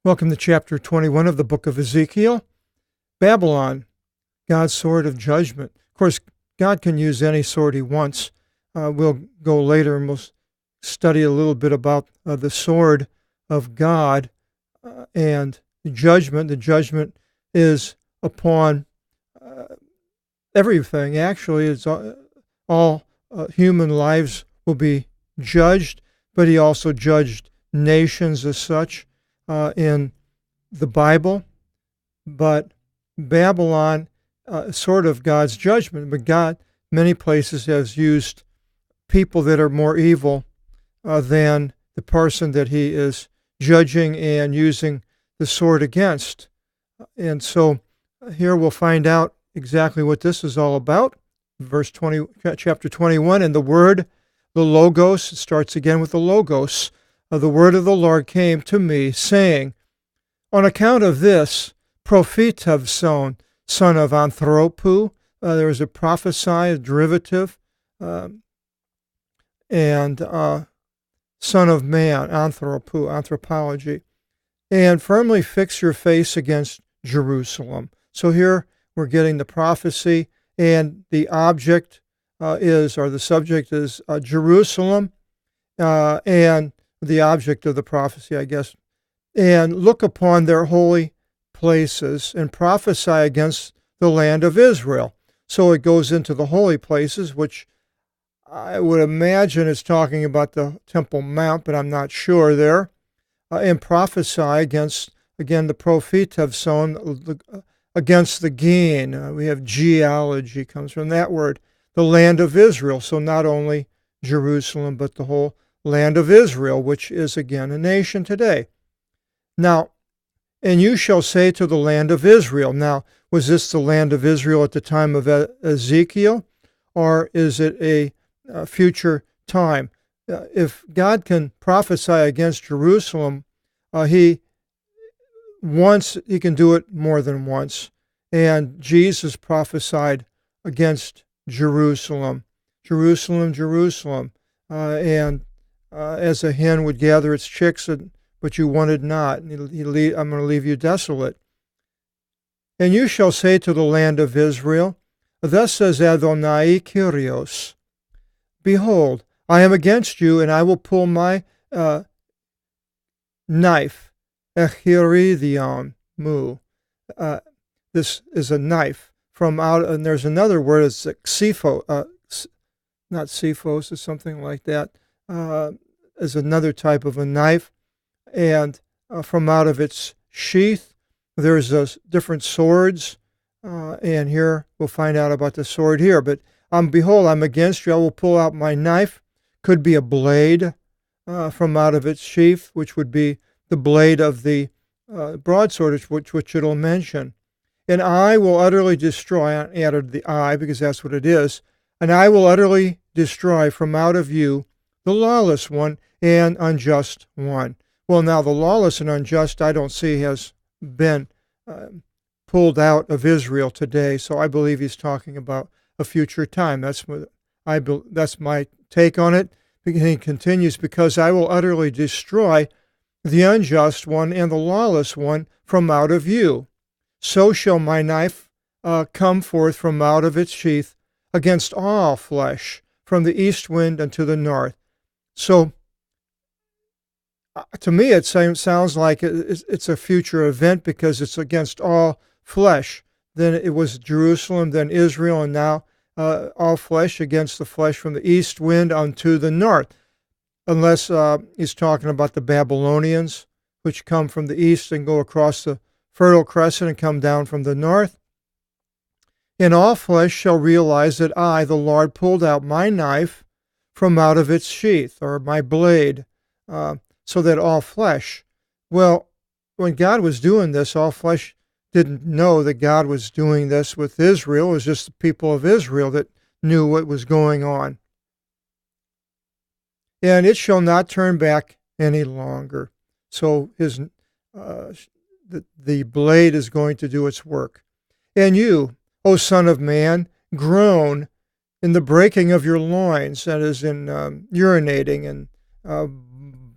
Welcome to chapter 21 of the book of Ezekiel. Babylon, God's sword of judgment. Of course, God can use any sword he wants. We'll go later and we'll study a little bit about the sword of God and the judgment. The judgment is upon everything. Actually, it's all human lives will be judged, but he also judged nations as such in the Bible. But Babylon, sort of God's judgment, but God, many places, has used people that are more evil than the person that he is judging and using the sword against. And so here we'll find out exactly what this is all about. Verse 20, chapter 21, and the word, the Logos, it starts again with the Logos. The word of the Lord came to me, saying, on account of this, Prophetevson, son of Anthropu, there is a prophesy, a derivative, and son of man, Anthropu, anthropology, and firmly fix your face against Jerusalem. So here we're getting the prophecy, and the object the subject is Jerusalem, and the object of the prophecy, I guess, and look upon their holy places and prophesy against the land of Israel. So it goes into the holy places, which I would imagine is talking about the Temple Mount, but I'm not sure there, and prophesy against, again, the Prophetevson, against the Gain. We have geology, comes from that word, the land of Israel. So not only Jerusalem, but the whole land of Israel, which is again a nation today. Now, and you shall say to the land of Israel. Now, was this the land of Israel at the time of Ezekiel, or is it a future time? If God can prophesy against Jerusalem, he can do it more than once. And Jesus prophesied against Jerusalem, Jerusalem, and as a hen would gather its chicks, but you wanted not. I'm going to leave you desolate. And you shall say to the land of Israel, thus says Adonai Kyrios, behold, I am against you, and I will pull my knife, echiridion mu. This is a knife from out, and there's another word, it's xephos, not cephos, or something like that. Is another type of a knife, and from out of its sheath there's different swords, and here we'll find out about the sword here. But behold, I'm against you, I will pull out my knife. Could be a blade from out of its sheath, which would be the blade of the broadsword, which it'll mention. And I will utterly destroy, I added the I because that's what it is, and I will utterly destroy from out of you the lawless one and unjust one. Well, now the lawless and unjust I don't see has been pulled out of Israel today, so I believe he's talking about a future time. That's my take on it. He continues, because I will utterly destroy the unjust one and the lawless one from out of you. So shall my knife come forth from out of its sheath against all flesh, from the east wind unto the north. So, to me, it sounds like it's a future event, because it's against all flesh. Then it was Jerusalem, then Israel, and now all flesh against the flesh from the east wind unto the north. Unless he's talking about the Babylonians, which come from the east and go across the Fertile Crescent and come down from the north. And all flesh shall realize that I, the Lord, pulled out my knife from out of its sheath, or my blade, so that all flesh. Well, when God was doing this, all flesh didn't know that God was doing this with Israel. It was just the people of Israel that knew what was going on. And it shall not turn back any longer. So the blade is going to do its work. And you, O son of man, groan in the breaking of your loins, that is in urinating, and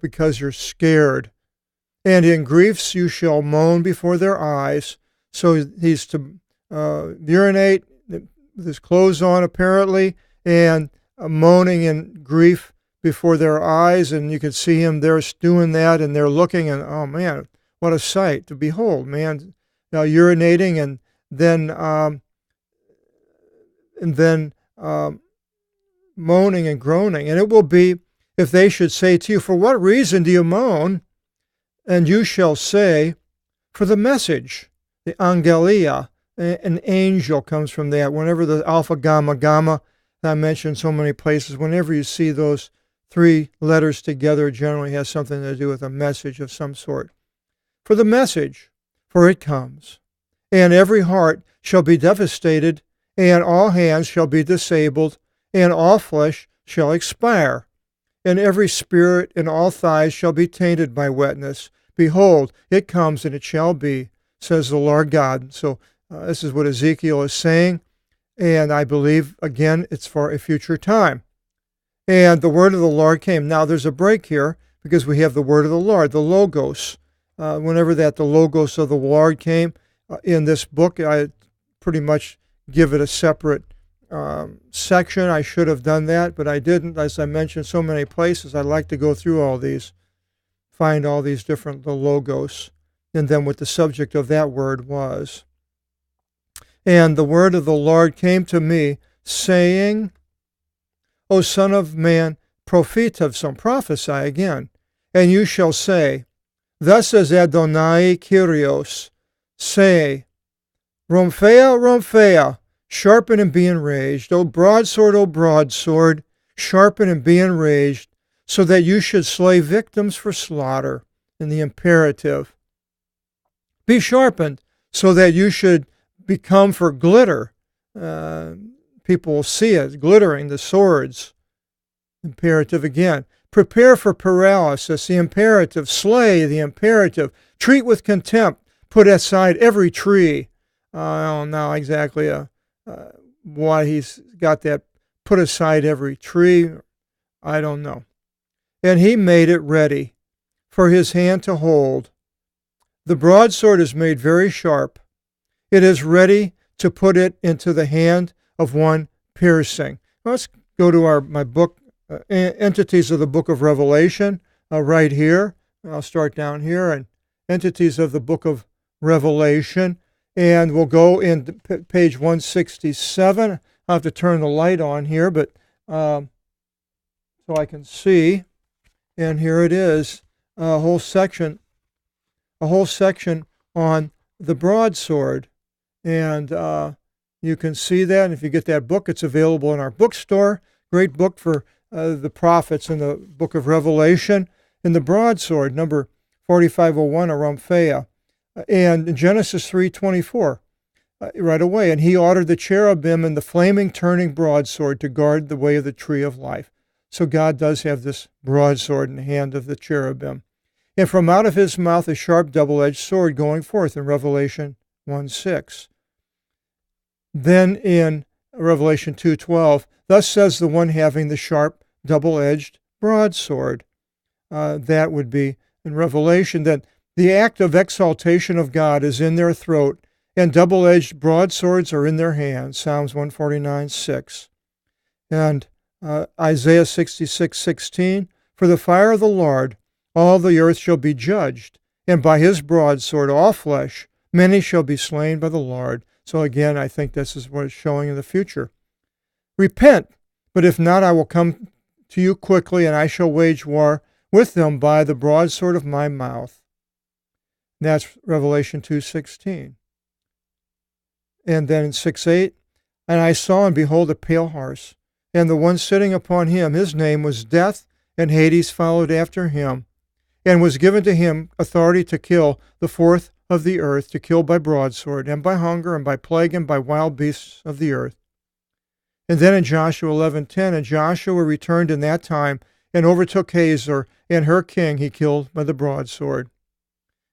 because you're scared. And in griefs you shall moan before their eyes. So he's to urinate with his clothes on, apparently, and moaning in grief before their eyes. And you can see him there doing that, and they're looking, and oh man, what a sight to behold, man. Now urinating and then moaning and groaning. And it will be, if they should say to you, for what reason do you moan? And you shall say, for the message, the angelia, an angel comes from that. Whenever the alpha, gamma, gamma, that I mentioned so many places, whenever you see those three letters together, it generally has something to do with a message of some sort. For the message, for it comes, and every heart shall be devastated, and all hands shall be disabled, and all flesh shall expire, and every spirit and all thighs shall be tainted by wetness. Behold, it comes, and it shall be, says the Lord God. So this is what Ezekiel is saying, and I believe, again, it's for a future time. And the word of the Lord came. Now there's a break here, because we have the word of the Lord, the Logos. Whenever the Logos of the Lord came in this book, I pretty much give it a separate section. I should have done that, but I didn't. As I mentioned so many places, I like to go through all these, find all these different Logos, and then what the subject of that word was. And the word of the Lord came to me, saying, O son of man, prophesy again, and you shall say, thus says Adonai Kyrios, say, Romphea, sharpen and be enraged, O broadsword, sharpen and be enraged, so that you should slay victims for slaughter. In the imperative, be sharpened, so that you should become for glitter. People will see it, glittering, the swords. Imperative again. Prepare for paralysis, the imperative. Slay, the imperative. Treat with contempt. Put aside every tree. I don't know exactly why he's got that. Put aside every tree. I don't know. And he made it ready for his hand to hold. The broadsword is made very sharp. It is ready to put it into the hand of one piercing. Let's go to my book, Entities of the Book of Revelation, right here. I'll start down here, and Entities of the Book of Revelation, and we'll go in page 167. I'll have to turn the light on here, but so I can see. And here it is, a whole section on the broadsword, and you can see that. And if you get that book, it's available in our bookstore. Great book for the prophets in the book of Revelation. And the broadsword, number 4501, a Romphea. And Genesis 3:24, right away. And he ordered the cherubim and the flaming turning broadsword to guard the way of the tree of life. So God does have this broadsword in the hand of the cherubim. And from out of his mouth a sharp double-edged sword going forth in Revelation 1:6. Then in Revelation 2:12, thus says the one having the sharp double-edged broadsword. That would be in Revelation, that the act of exaltation of God is in their throat, and double-edged broadswords are in their hands, Psalms 149:6. And Isaiah 66:16, for the fire of the Lord, all the earth shall be judged, and by his broadsword all flesh, many shall be slain by the Lord. So again, I think this is what it's showing in the future. Repent, but if not, I will come to you quickly, and I shall wage war with them by the broadsword of my mouth. And that's Revelation 2:16. And then in 6:8, and I saw and behold a pale horse, and the one sitting upon him, his name was Death, and Hades followed after him, and was given to him authority to kill the fourth of the earth, to kill by broadsword, and by hunger, and by plague, and by wild beasts of the earth. And then in Joshua 11:10, and Joshua returned in that time, and overtook Hazor, and her king he killed by the broadsword.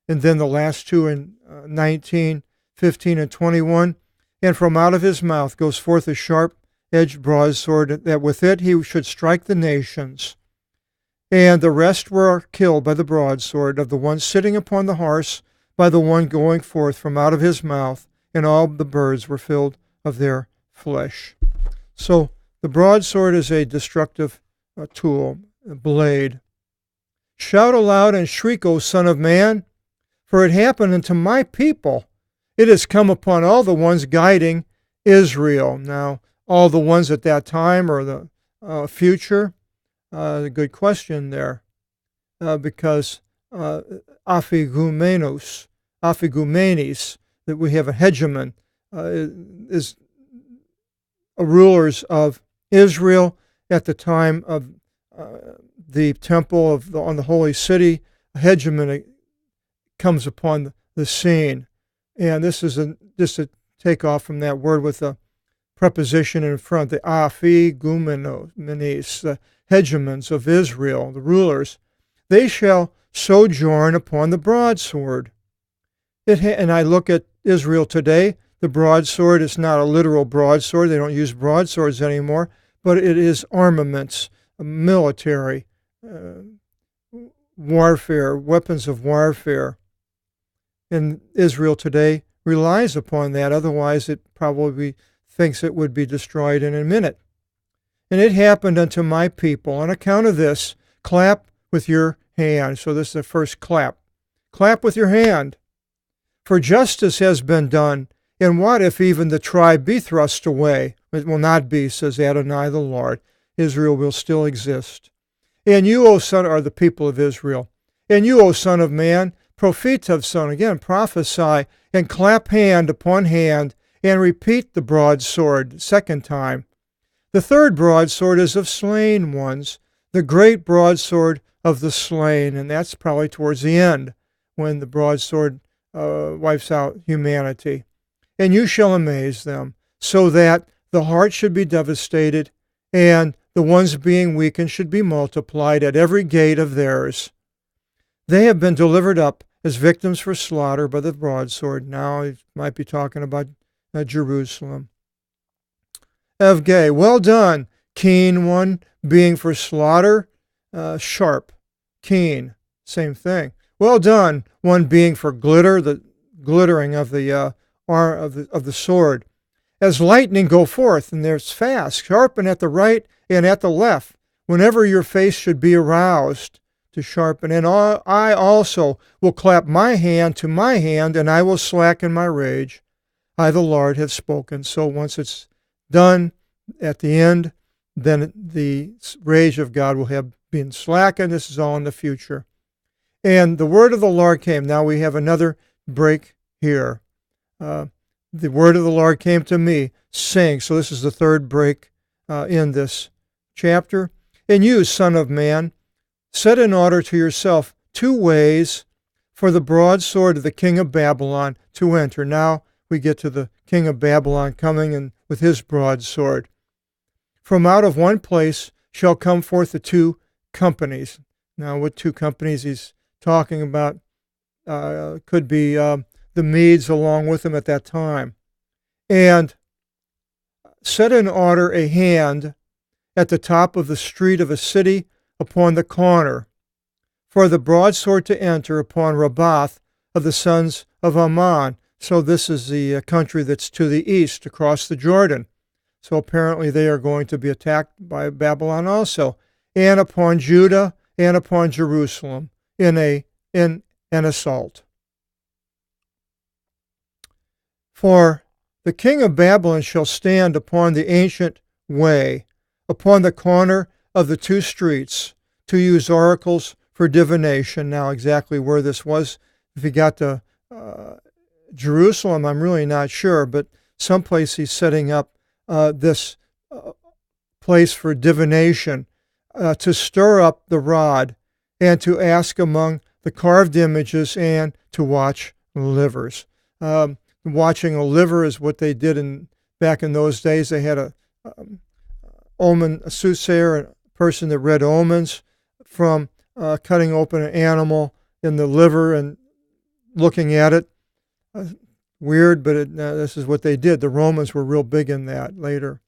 And then the last two in 19, 15, and 21, and from out of his mouth goes forth a sharp-edged broadsword, that with it he should strike the nations. and the rest were killed by the broadsword of the one sitting upon the horse, by the one going forth from out of his mouth, and all the birds were filled of their flesh. So the broadsword is a destructive tool, a blade. Shout aloud and shriek, O Son of Man, for it happened unto my people. It has come upon all the ones guiding Israel. Now, all the ones at that time or the future? A good question there, because afigumenes, that we have a hegemon, is rulers of Israel at the time of the temple on the holy city. A hegemon comes upon the scene, and this is just a takeoff from that word with a preposition in front, the afigumenes, the hegemons of Israel, the rulers. They shall sojourn upon the broadsword. And I look at Israel today. The broadsword is not a literal broadsword. They don't use broadswords anymore, but it is armaments, military, warfare, weapons of warfare. And Israel today relies upon that. Otherwise, it probably thinks it would be destroyed in a minute. And it happened unto my people. On account of this, clap with your hand. So this is the first clap. Clap with your hand. For justice has been done. And what if even the tribe be thrust away? It will not be, says Adonai the Lord. Israel will still exist. And you, O son, are the people of Israel. And you, O son of man, prophet son, again, prophesy, and clap hand upon hand, and repeat the broadsword, second time. The third broadsword is of slain ones, the great broadsword of the slain, and that's probably towards the end, when the broadsword wipes out humanity. And you shall amaze them, so that the heart should be devastated, and the ones being weakened should be multiplied at every gate of theirs. They have been delivered up as victims for slaughter by the broadsword. Now he might be talking about Jerusalem. Evgay, well done, keen one, being for slaughter, sharp, keen, same thing. Well done, one being for glitter, the glittering of the sword. As lightning go forth, and there's fast, sharpen at the right and at the left, whenever your face should be aroused to sharpen. And I also will clap my hand to my hand, and I will slacken my rage. I, the Lord, have spoken. So once it's done at the end, then the rage of God will have been slackened. This is all in the future. And the word of the Lord came. Now we have another break here. The word of the Lord came to me, saying, so this is the third break in this chapter. And you, son of man, set in order to yourself 2 ways for the broadsword of the king of Babylon to enter. Now we get to the king of Babylon coming in with his broadsword. From out of one place shall come forth the 2 companies. Now what 2 companies he's talking about could be the Medes along with him at that time. And set in order a hand at the top of the street of a city upon the corner, for the broadsword to enter upon Rabbath of the sons of Ammon. So this is the country that's to the east, across the Jordan. So apparently they are going to be attacked by Babylon also, and upon Judah and upon Jerusalem in an assault. For the king of Babylon shall stand upon the ancient way, upon the corner of the 2 streets, to use oracles for divination. Now exactly where this was, if he got to Jerusalem, I'm really not sure, but someplace he's setting up this place for divination, to stir up the rod, and to ask among the carved images, and to watch livers. Watching a liver is what they did back in those days. They had a soothsayer, a person that read omens from cutting open an animal in the liver and looking at it. Weird, but this is what they did. The Romans were real big in that later.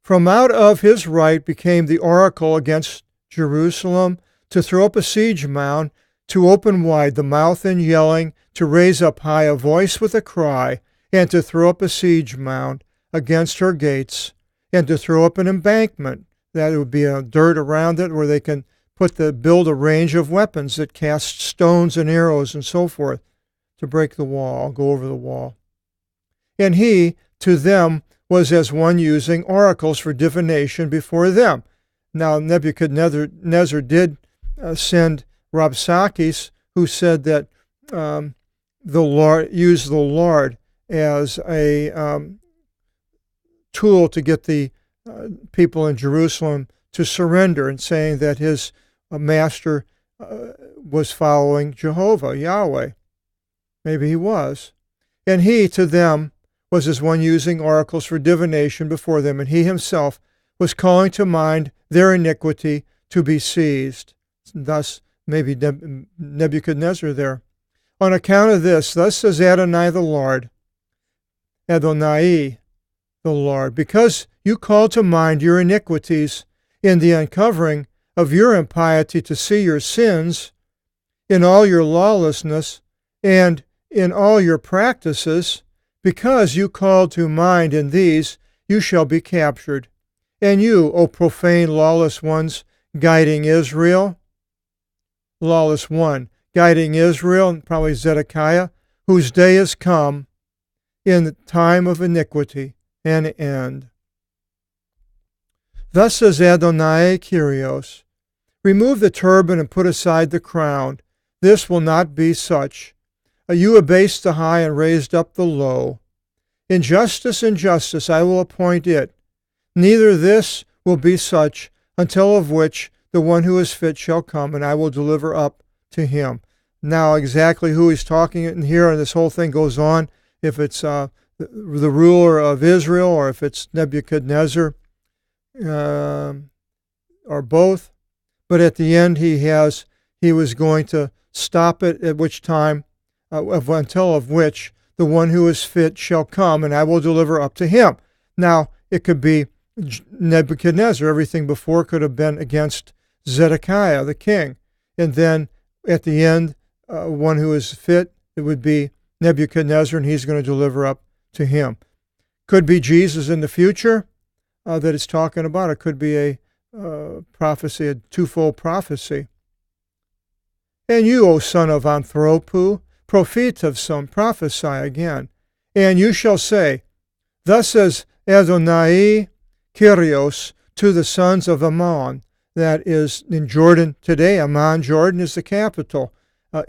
From out of his right became the oracle against Jerusalem, to throw up a siege mound, to open wide the mouth in yelling, to raise up high a voice with a cry, and to throw up a siege mound against her gates, and to throw up an embankment, that it would be a dirt around it where they can build a range of weapons that cast stones and arrows and so forth to break the wall, go over the wall. And he, to them, was as one using oracles for divination before them. Now Nebuchadnezzar did send Rabsakis, who said that the Lord used the Lord as a tool to get the people in Jerusalem to surrender, and saying that his master was following Jehovah, Yahweh. Maybe he was. And he, to them, was as one using oracles for divination before them, and he himself was calling to mind their iniquity to be seized. Thus, maybe Nebuchadnezzar there. On account of this, thus says Adonai the Lord, Adonai the Lord, because you call to mind your iniquities in the uncovering of your impiety to see your sins, in all your lawlessness, and in all your practices, because you call to mind in these, you shall be captured. And you, O profane, lawless ones, guiding Israel, lawless one, guiding Israel, probably Zedekiah, whose day is come in the time of iniquity and end. Thus says Adonai Kyrios, remove the turban and put aside the crown. This will not be such. You abased the high and raised up the low. In justice I will appoint it. Neither this will be such, until of which the one who is fit shall come, and I will deliver up to him. Now, exactly who he's talking in here, and this whole thing goes on, if it's the ruler of Israel, or if it's Nebuchadnezzar, or both. But at the end, he was going to stop it, at which time, until of which the one who is fit shall come, and I will deliver up to him. Now, it could be Nebuchadnezzar. Everything before could have been against Zedekiah, the king. And then at the end, one who is fit, it would be Nebuchadnezzar, and he's going to deliver up to him. Could be Jesus in the future that it's talking about. It could be a prophecy, a twofold prophecy. And you, O son of Anthropu, prophet of some, prophesy again. And you shall say, thus says Adonai Kyrios to the sons of Ammon, that is in Jordan today. Ammon, Jordan, is the capital,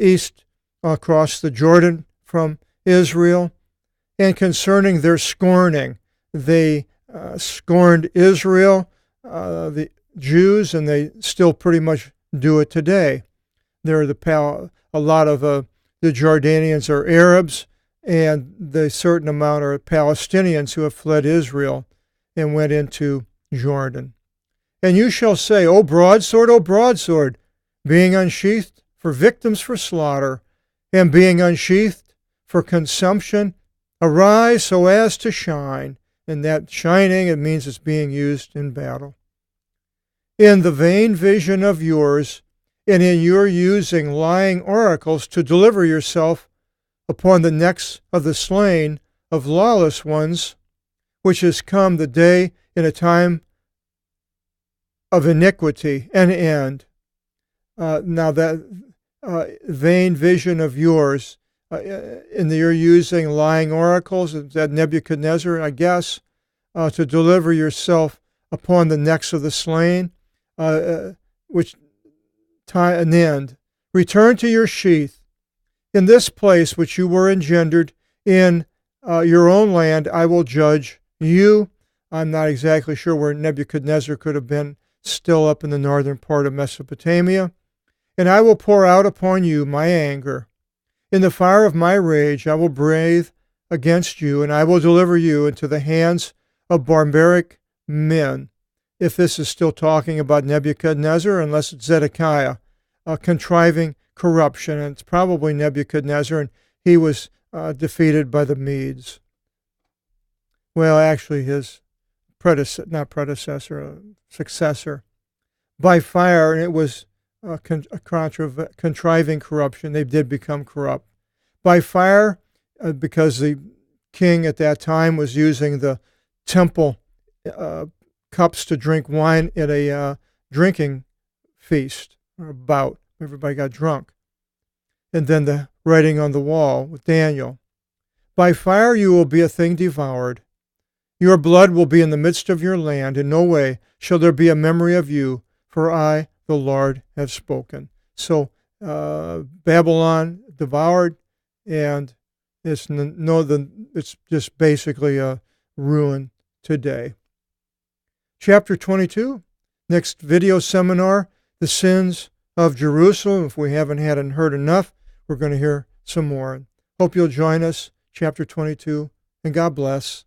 east across the Jordan from Israel. And concerning their scorning, they scorned Israel, the Jews, and they still pretty much do it today. They're a lot of the Jordanians are Arabs, and the certain amount are Palestinians who have fled Israel and went into Jordan. And you shall say, O broadsword, being unsheathed for victims for slaughter, and being unsheathed for consumption, arise so as to shine. And that shining, it means it's being used in battle. In the vain vision of yours, and in your using lying oracles to deliver yourself upon the necks of the slain of lawless ones, which has come the day in a time of iniquity and end. Now that vain vision of yours, and you're using lying oracles, that Nebuchadnezzar, I guess, to deliver yourself upon the necks of the slain, which time an end. Return to your sheath. In this place which you were engendered in your own land, I will judge you. I'm not exactly sure where Nebuchadnezzar could have been, still up in the northern part of Mesopotamia. And I will pour out upon you my anger. In the fire of my rage I will breathe against you, and I will deliver you into the hands of barbaric men. If this is still talking about Nebuchadnezzar, unless it's Zedekiah, contriving corruption, and it's probably Nebuchadnezzar, and he was defeated by the Medes. Well, actually his successor. by fire, and it was contriving corruption. They did become corrupt. By fire, because the king at that time was using the temple cups to drink wine at a drinking feast or a bout. Everybody got drunk. And then the writing on the wall with Daniel. By fire you will be a thing devoured. Your blood will be in the midst of your land. In no way shall there be a memory of you, for I, the Lord, have spoken. So Babylon devoured, and it's just basically a ruin today. Chapter 22, next video seminar, the sins of Jerusalem. If we haven't heard enough, we're going to hear some more. Hope you'll join us, chapter 22, and God bless.